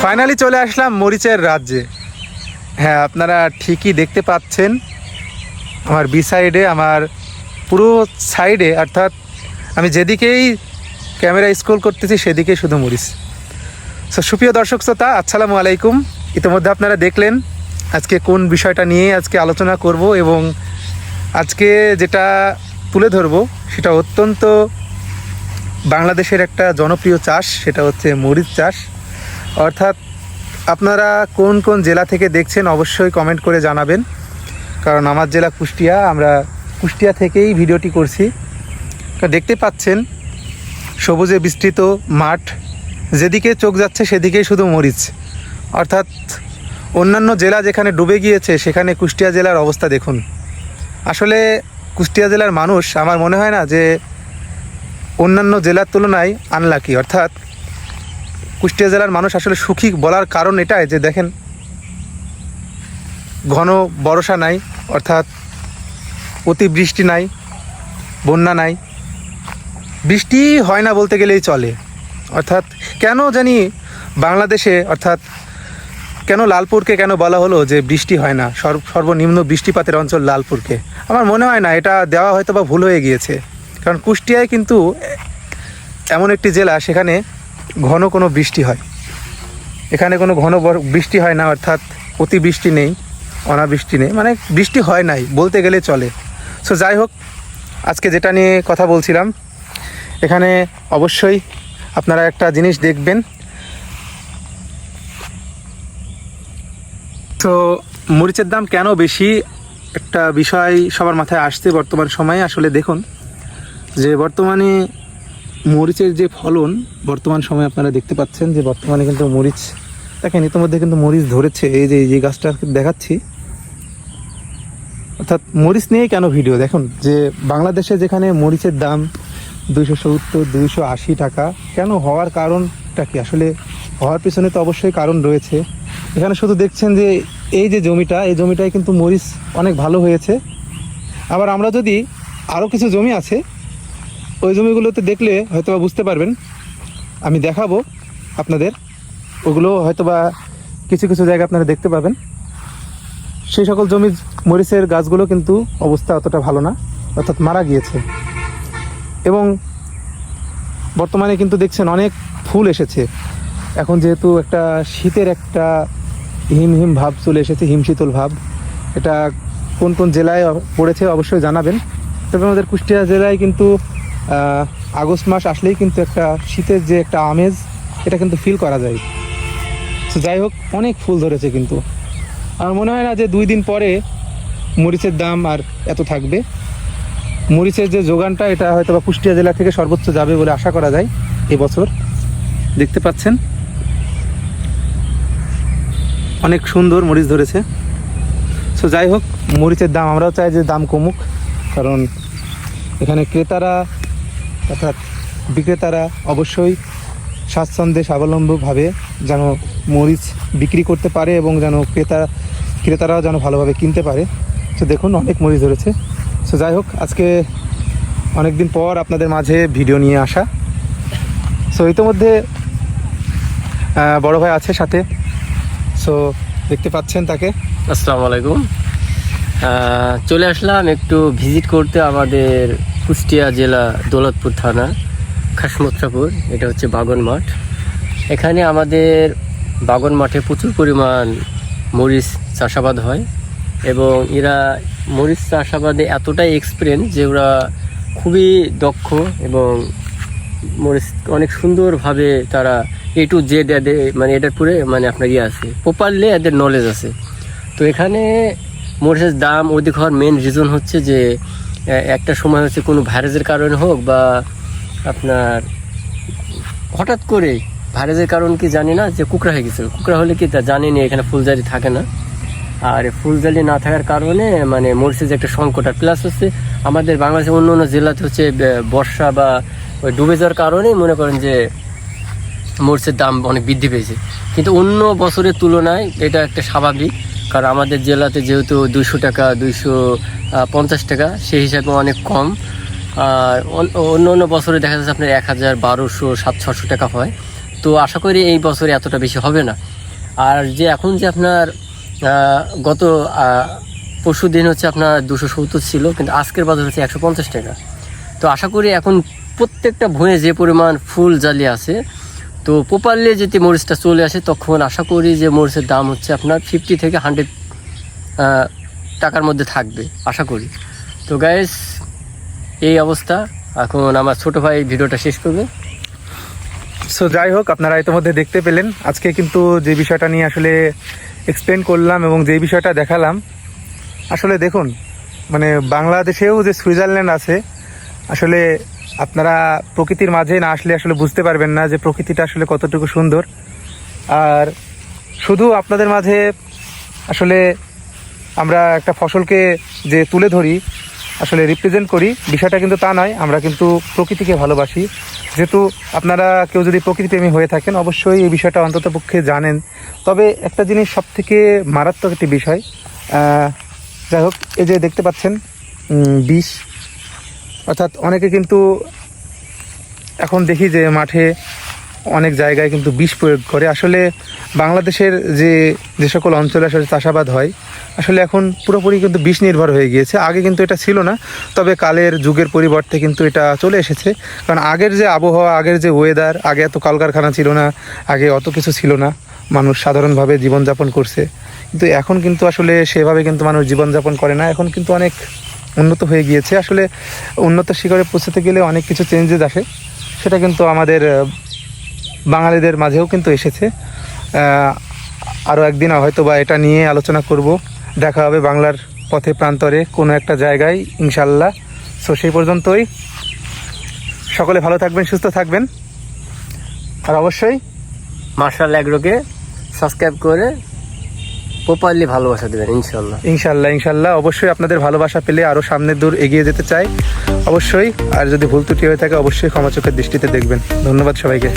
Finally চলে আসলাম মরিচের রাজ্যে। হ্যাঁ, আপনারা ঠিকই দেখতে পাচ্ছেন আমার বি সাইডে, আমার পুরো সাইডে, অর্থাৎ আমি যেদিকেই ক্যামেরা স্ক্রল করতেছি সেদিকেই শুধু মরিচ। সো সুপ্রিয় দর্শক শ্রোতা, আসসালামু আলাইকুম। ইতিমধ্যে আপনারা দেখলেন আজকে কোন বিষয়টা নিয়ে আজকে আলোচনা করব, এবং আজকে যেটা তুলে ধরব সেটা অত্যন্ত বাংলাদেশের একটা জনপ্রিয় চাষ, সেটা হচ্ছে মরিচ চাষ। অর্থাৎ আপনারা কোন কোন জেলা থেকে দেখছেন অবশ্যই কমেন্ট করে জানাবেন, কারণ আমার জেলা কুষ্টিয়া, আমরা কুষ্টিয়া থেকেই ভিডিওটি করছি। দেখতে পাচ্ছেন সবুজে বিস্তৃত মাঠ, যেদিকে চোখ যাচ্ছে সেদিকেই শুধু মরিচ। অর্থাৎ অন্যান্য জেলা যেখানে ডুবে গিয়েছে সেখানে কুষ্টিয়া জেলার অবস্থা দেখুন। আসলে কুষ্টিয়া জেলার মানুষ আমার মনে হয় না যে অন্যান্য জেলার তুলনায় আনলাকি। অর্থাৎ কুষ্টিয়া জেলার মানুষ আসলে সুখী বলার কারণ এটাই যে দেখেন, ঘন বর্ষা নাই, অর্থাৎ অতিবৃষ্টি নাই, বন্যা নাই, বৃষ্টি হয় না বলতে গেলেই চলে। অর্থাৎ কেন জানি বাংলাদেশে, অর্থাৎ কেন লালপুরকে কেন বলা হলো যে বৃষ্টি হয় না, সর্বনিম্ন বৃষ্টিপাতের অঞ্চল লালপুরকে? আমার মনে হয় না, এটা দেওয়া হয়তো বা ভুল হয়ে গিয়েছে। কারণ কুষ্টিয়ায় কিন্তু এমন একটি জেলা, সেখানে ঘন কোনো বৃষ্টি হয়, এখানে কোনো ঘন বৃষ্টি হয় না। অর্থাৎ অতিবৃষ্টি নেই, অনাবৃষ্টি নেই, মানে বৃষ্টি হয় নাই বলতে গেলে চলে। সো যাই হোক, আজকে যেটা নিয়ে কথা বলছিলাম, এখানে অবশ্যই আপনারা একটা জিনিস দেখবেন। তো মরিচের দাম কেন বেশি, একটা বিষয় সবার মাথায় আসছে বর্তমান সময়ে। আসলে দেখুন যে বর্তমানে মরিচের যে ফলন, বর্তমান সময়ে আপনারা দেখতে পাচ্ছেন যে বর্তমানে কিন্তু মরিচ দেখেন, ইতিমধ্যে কিন্তু মরিচ ধরেছে। এই যে গাছটা দেখাচ্ছি, অর্থাৎ মরিচ নিয়ে কেন ভিডিও দেখুন যে বাংলাদেশে যেখানে মরিচের দাম 270, 280 টাকা, কেন হওয়ার কারণটা কি? আসলে হওয়ার পিছনে তো অবশ্যই কারণ রয়েছে। এখানে শুধু দেখছেন যে এই যে জমিটা, এই জমিটায় কিন্তু মরিচ অনেক ভালো হয়েছে। আবার আমরা যদি আরও কিছু জমি আছে, ওই জমিগুলোতে দেখলে হয়তো বা বুঝতে পারবেন, আমি দেখাবো আপনাদের, ওগুলো হয়তো বা কিছু কিছু জায়গায় আপনারা দেখতে পাবেন। সেই সকল জমির মরিচের গাছগুলো কিন্তু অবস্থা অতটা ভালো না, অর্থাৎ মারা গিয়েছে। এবং বর্তমানে কিন্তু দেখছেন অনেক ফুল এসেছে। এখন যেহেতু একটা শীতের একটা হিম ভাব চলে এসেছে, হিমশীতল ভাব, এটা কোন কোন জেলায় পড়েছে অবশ্যই জানাবেন। তবে আমাদের কুষ্টিয়া জেলায় কিন্তু আগস্ট মাস আসলেই কিন্তু একটা শীতের যে একটা আমেজ, এটা কিন্তু ফিল করা যায়। তো যাই হোক, অনেক ফুল ধরেছে, কিন্তু আমার মনে হয় না যে 2 দিন পরে মরিচের দাম আর এত থাকবে। মরিচের যে যোগানটা, এটা হয়তো বা কুষ্টিয়া জেলা থেকে সর্বোচ্চ যাবে বলে আশা করা যায় এবছর। দেখতে পাচ্ছেন অনেক সুন্দর মরিচ ধরেছে। সো যাই হোক, মরিচের দাম আমরাও চাই যে দাম কমুক, কারণ এখানে ক্রেতারা অর্থাৎ বিক্রেতারা অবশ্যই স্বাচ্ছন্দ্যে স্বাবলম্বীভাবে যেন মরিচ বিক্রি করতে পারে, এবং যেন ক্রেতারাও যেন ভালোভাবে কিনতে পারে। তো দেখুন অনেক মরিচ ধরেছে। সো যাই হোক, আজকে অনেক দিন পর আপনাদের মাঝে ভিডিও নিয়ে আসা। সো ইতিমধ্যে বড় ভাই আছে সাথে, সো দেখতে পাচ্ছেন তাকে। আসসালামু আলাইকুম। চলে আসলাম একটু ভিজিট করতে আমাদের কুষ্টিয়া জেলা দৌলতপুর থানা খাসমত্রাপুর। এটা হচ্ছে বাগন মাঠ। এখানে আমাদের বাগন মাঠে প্রচুর পরিমাণ মরিচ চাষাবাদ হয়, এবং এরা মরিচ চাষাবাদে এতটাই এক্সপিরিয়েন্স যে ওরা খুবই দক্ষ, এবং মরিচ অনেক সুন্দরভাবে তারা A to Z মানে এটার পুরে মানে আপনার আছে, প্রপারলি এদের নলেজ আছে। তো এখানে মরিচের দাম অধিক হওয়ার মেন রিজন হচ্ছে যে একটা সময় হচ্ছে কোনো ভাইরাসের কারণে হোক, বা আপনার হঠাৎ করে ভাইরাসের কারণ কি জানি না, যে কুকড়া হয়ে গেছিলো। কুকড়া হলে কি তা জানি না, এখানে ফুলজালি থাকে না। আর ফুলজালি না থাকার কারণে মানে মরিচের যে একটা সংকট, আর প্লাস হচ্ছে আমাদের বাংলাদেশের অন্য অন্য জেলাতে হচ্ছে বর্ষা বা ওই ডুবে যাওয়ার কারণেই মনে করেন যে মরিচের দাম অনেক বৃদ্ধি পেয়েছে। কিন্তু অন্য বছরের তুলনায় এটা একটা স্বাভাবিক, কারণ আমাদের জেলাতে যেহেতু 200 টাকা 250 টাকা, সেই হিসাবে অনেক কম। আর অন্য অন্য বছরে দেখা যাচ্ছে আপনার 1000, 1200, 700 টাকা হয়। তো আশা করি এই বছরে এতটা বেশি হবে না। আর যে এখন যে আপনার গত পরশু দিন হচ্ছে আপনার 270 ছিল, কিন্তু আজকের বাজার হচ্ছে 150 টাকা। তো আশা করি এখন প্রত্যেকটা ভুঁয়ে যে পরিমাণ ফুল জালি আছে, তো প্রপারলি যদি মরিচটা চলে আসে তখন আশা করি যে মরিচের দাম হচ্ছে আপনার 50 থেকে 100 টাকার মধ্যে থাকবে আশা করি। তো গাইস এই অবস্থা। এখন আমার ছোট ভাই ভিডিওটা শেষ করবে। সো যাই হোক, আপনারা ইতিমধ্যে দেখতে পেলেন আজকে কিন্তু যে বিষয়টা নিয়ে আসলে এক্সপ্লেন করলাম এবং যে বিষয়টা দেখালাম, আসলে দেখুন মানে বাংলাদেশেও যে সুইজারল্যান্ড আছে, আসলে আপনারা প্রকৃতির মাঝে না আসলে আসলে বুঝতে পারবেন না যে প্রকৃতিটা আসলে কতটুকু সুন্দর। আর শুধু আপনাদের মাঝে আসলে আমরা একটা ফসলকে যে তুলে ধরি, আসলে রিপ্রেজেন্ট করি, বিষয়টা কিন্তু তা নয়। আমরা কিন্তু প্রকৃতিকে ভালোবাসি। যেহেতু আপনারা কেউ যদি প্রকৃতিপ্রেমী হয়ে থাকেন অবশ্যই এই বিষয়টা অন্ততপক্ষে জানেন। তবে একটা জিনিস সবথেকে মারাত্মক একটি বিষয়, যাই হোক, এই যে দেখতে পাচ্ছেন বিষ, অর্থাৎ অনেকে কিন্তু এখন দেখি যে মাঠে অনেক জায়গায় কিন্তু বিষ প্রয়োগ করে। আসলে বাংলাদেশের যে সকল অঞ্চলে আসলে চাষাবাদ হয়, আসলে এখন পুরোপুরি কিন্তু বিষ নির্ভর হয়ে গিয়েছে। আগে কিন্তু এটা ছিল না, তবে কালের যুগের পরিবর্তে কিন্তু এটা চলে এসেছে। কারণ আগের যে আবহাওয়া, আগের যে ওয়েদার, আগে এত কলকারখানা ছিল না, আগে অত কিছু ছিল না, মানুষ সাধারণভাবে জীবনযাপন করছে। কিন্তু এখন কিন্তু আসলে সেভাবে কিন্তু মানুষ জীবনযাপন করে না। এখন কিন্তু অনেক উন্নত হয়ে গিয়েছে। আসলে উন্নত শিখরে পৌঁছতে গেলে অনেক কিছু চেঞ্জেস আসে, সেটা কিন্তু আমাদের বাঙালিদের মাঝেও কিন্তু এসেছে। আরও একদিন হয়তো বা এটা নিয়ে আলোচনা করব। দেখা হবে বাংলার পথে প্রান্তরে কোনো একটা জায়গায় ইনশাল্লাহ। সো সেই পর্যন্তই, সকলে ভালো থাকবেন, সুস্থ থাকবেন, আর অবশ্যই মার্শাল অ্যাগ্রোকে সাবস্ক্রাইব করে প্রপারলি ভালোবাসা দেবেন ইনশাল্লাহ। ইনশাল্লাহ ইনশাল্লাহ অবশ্যই আপনাদের ভালোবাসা পেলে আরও সামনের দূর এগিয়ে যেতে চাই অবশ্যই। আর যদি ভুল ত্রুটি হয়ে থাকে অবশ্যই ক্ষমা চোখের দৃষ্টিতে দেখবেন। ধন্যবাদ সবাইকে।